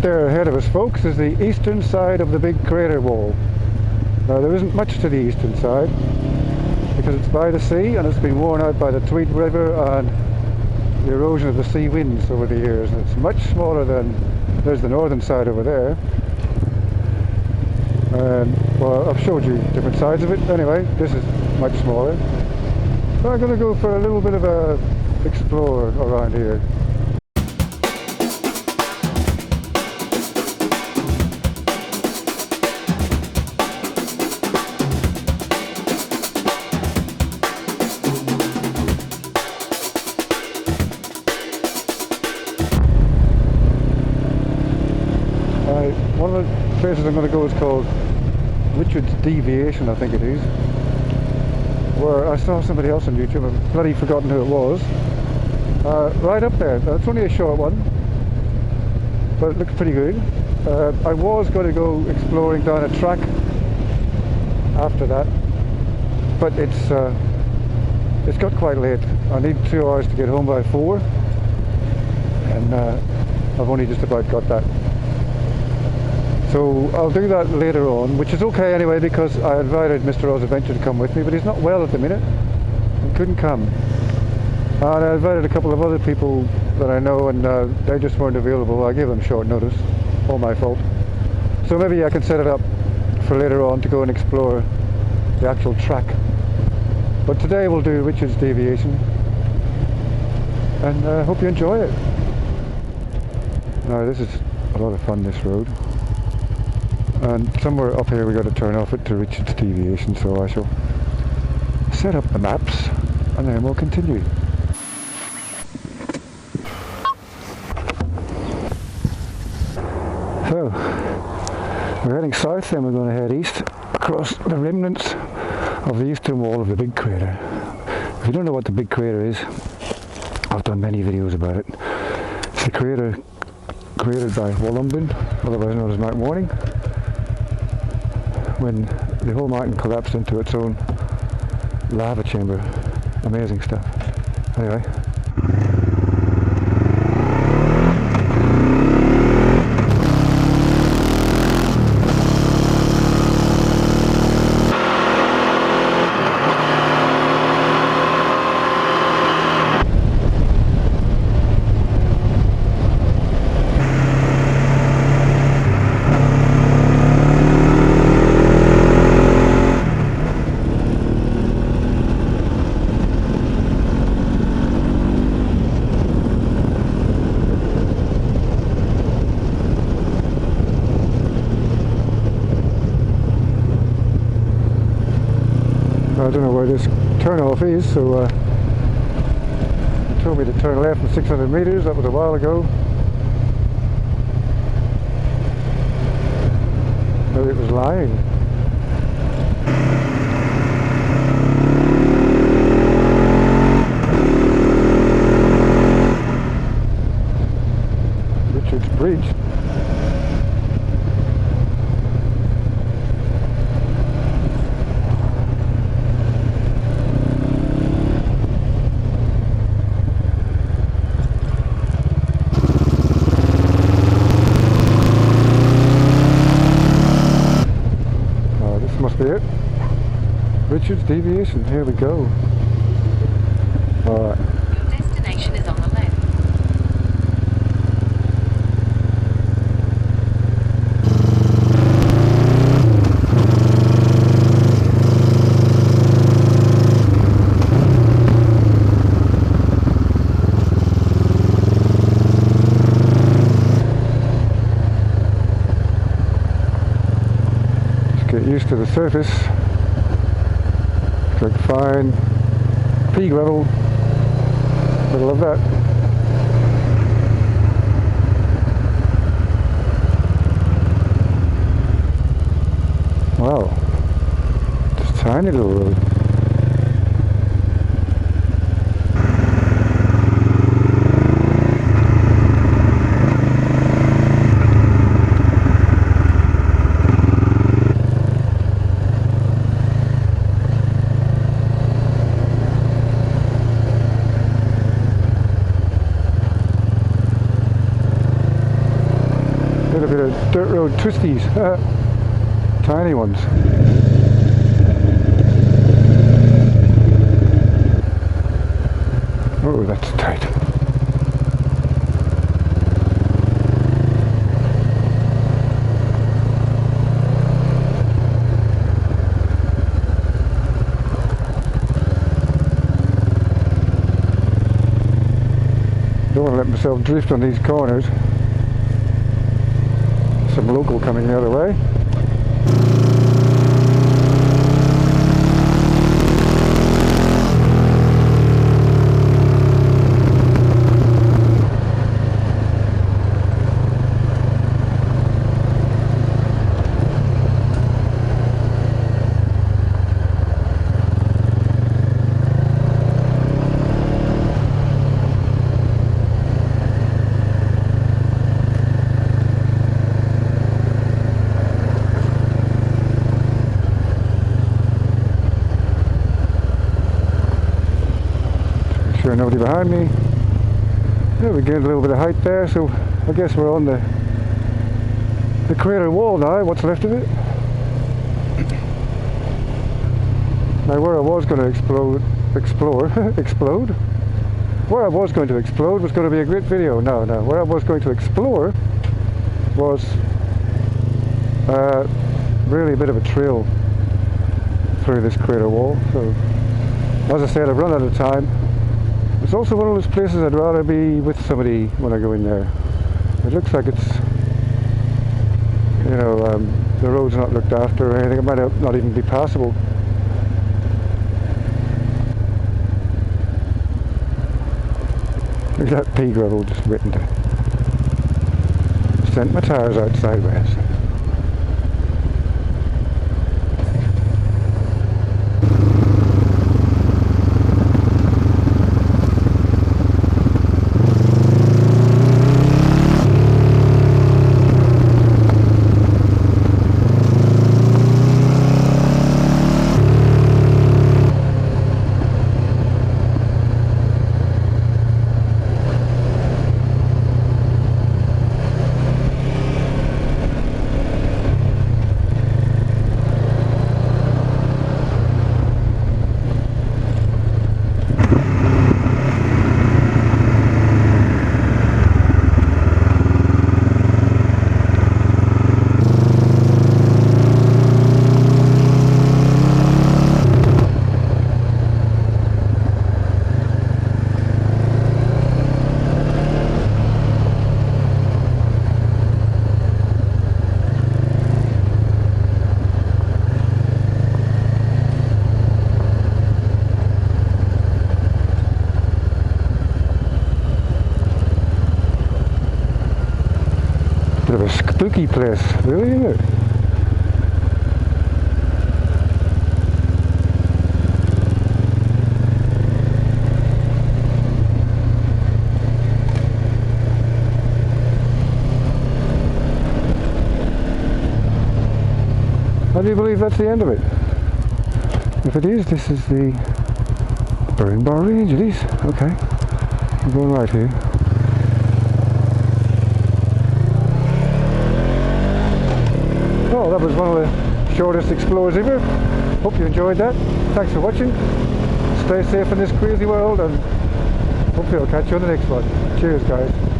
there ahead of us, folks, is the eastern side of the big crater wall. Now there isn't much to the eastern side because it's by the sea and it's been worn out by the Tweed River and the erosion of the sea winds over the years. And it's much smaller than, there's the northern side over there. Well, I've showed you different sides of it. Anyway, this is much smaller. So I'm going to go for a little bit of a explore around here. One of the places I'm going to go is called Richard's Deviation, I think it is, where I saw somebody else on YouTube. I've bloody forgotten who it was. Right up there. It's only a short one, but it looks pretty good. I was going to go exploring down a track after that, but it's got quite late. I need 2 hours to get home by 4, and I've only just about got that. So I'll do that later on, which is okay anyway, because I invited Mr. Oz Adventure to come with me, but he's not well at the minute and couldn't come. And I invited a couple of other people that I know, and they just weren't available. I gave them short notice, all my fault. So maybe I can set it up for later on to go and explore the actual track. But today we'll do Richard's Deviation, and I hope you enjoy it. Now this is a lot of fun, this road. And somewhere up here we got to turn off it to Richard's Deviation, so I shall set up the maps and then we'll continue. So we're heading south, then we're going to head east across the remnants of the eastern wall of the big crater. If you don't know what the big crater is, I've done many videos about it. It's a crater created by Wolumbin, otherwise known as Mount Warning, when the whole mountain collapsed into its own lava chamber. Amazing stuff. Anyway. I don't know where this turn off is, so it told me to turn left in 600 meters. That was a while ago. Maybe it was lying. Richard's Bridge. It. Richard's Deviation, here we go. Alright. Your destination is on the left. Get used to the surface. It's like fine pea gravel. I love that. Wow, just a tiny little road. road twisties. Tiny ones. Oh, that's tight. Don't want to let myself drift on these corners. Some local coming the other way. Sure nobody behind me. Yeah, we gained a little bit of height there, so I guess we're on the crater wall now, what's left of it. Now where I was going to explode, where I was going to explode was going to be a great video. No, where I was going to explore was really a bit of a trail through this crater wall. So as I said, I've run out of time. It's also one of those places I'd rather be with somebody when I go in there. It looks like it's, you know, the road's not looked after or anything. It might not even be passable. Look at that pea gravel just written down. Sent my tyres out sideways. Bit of a spooky place, really, isn't it? How do you believe that's the end of it? If it is, this is the Burning Bar Range. It is. Okay. I'm going right here. Oh, that was one of the shortest explores ever. Hope you enjoyed that. Thanks for watching. Stay safe in this crazy world, and hopefully I'll catch you on the next one. Cheers, guys.